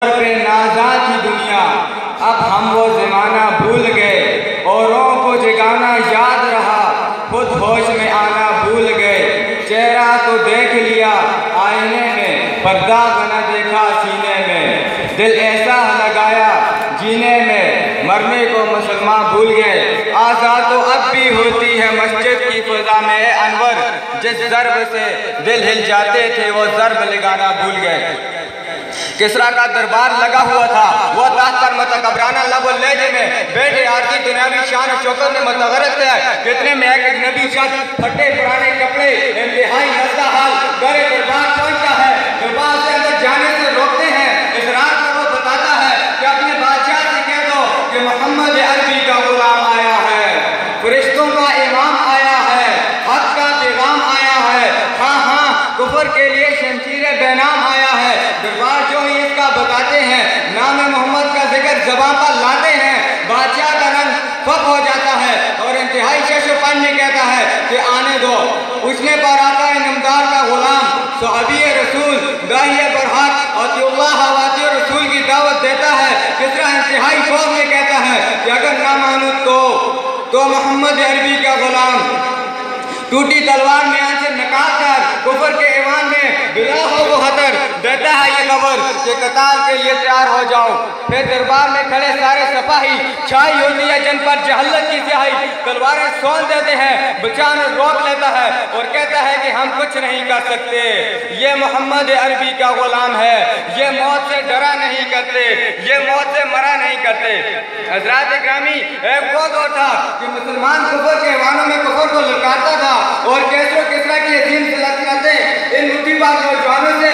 पे नाज़ा थी दुनिया, अब हम वो ज़माना भूल गए। औरों को जगाना याद रहा, खुद होश में आना भूल गए। चेहरा तो देख लिया आईने में, पर्दा बना देखा सीने में। दिल ऐसा लगाया जीने में, मरने को मुसलमान भूल गए। आज़ाद तो अब भी होती है मस्जिद की फ़ज़ा में अनवर, जिस ज़र्ब से दिल हिल जाते थे वो ज़र्ब लगाना भूल गए। किसरा का दरबार लगा हुआ था, वो ताज पर मतकबराना लब और लहजे में बैठे आरती दुनियावी शान और शौकत में मतगरक है। कितने में एक अजनबी शख्स फटे पुराने कपड़े इंतहाई नस्ता हाल गरे दरबार पहुंचता है। दरबार से अंदर जाने से रोकते हैं। इस रात को वो बताता है कि अपने बादशाह से कह दो कि मोहम्मद अरबी का गुलाम आया है, फरिश्तों का इमाम आया है, हक का पैगाम आया है। हाँ हाँ, कुफर के लिए शमशीर बेनाम आया है। दरबार जो ही इसका बताते हैं, नाम मोहम्मद का जिक्र ज़बान पर लाते हैं, बादशाह का रंग फक हो जाता है और इंतहाई शशोपन में कहता है कि आने दो। उसने पर आता है नमदार का गुलाम, सहाबी रसूल, दाहिया बरहक अतिउल्लाह वाती रसूल की दावत देता है। किसरा इंतहाई खौफ में कहता है कि अगर ना मानूं तो मोहम्मद अरबी का गुलाम। टूटी तलवार में आंचल निकाल कर कुफर के ईमान में बिला हो वो हतर देता है ये खबर कि कतार के लिए तैयार हो जाओ। फिर दरबार में खड़े सारे सिपाही, छाई होती है जन पर जहलत की स्याही। तलवारें सौंप देते हैं, बचाने रोक लेता है और कहता है कि हम कुछ नहीं कर सकते। ये मोहम्मद अरबी का गुलाम है, ये मौत से डरा नहीं करते, ये मौत से मरा नहीं करते। हज़रात ग्रामी, एक वो दौर था कि मुसलमान कुफर के ईमानों में कुफर को ललकारता था और कैसरो किसरा की अजीम सल्तनतें इन मुट्ठीबाज नौजवानों से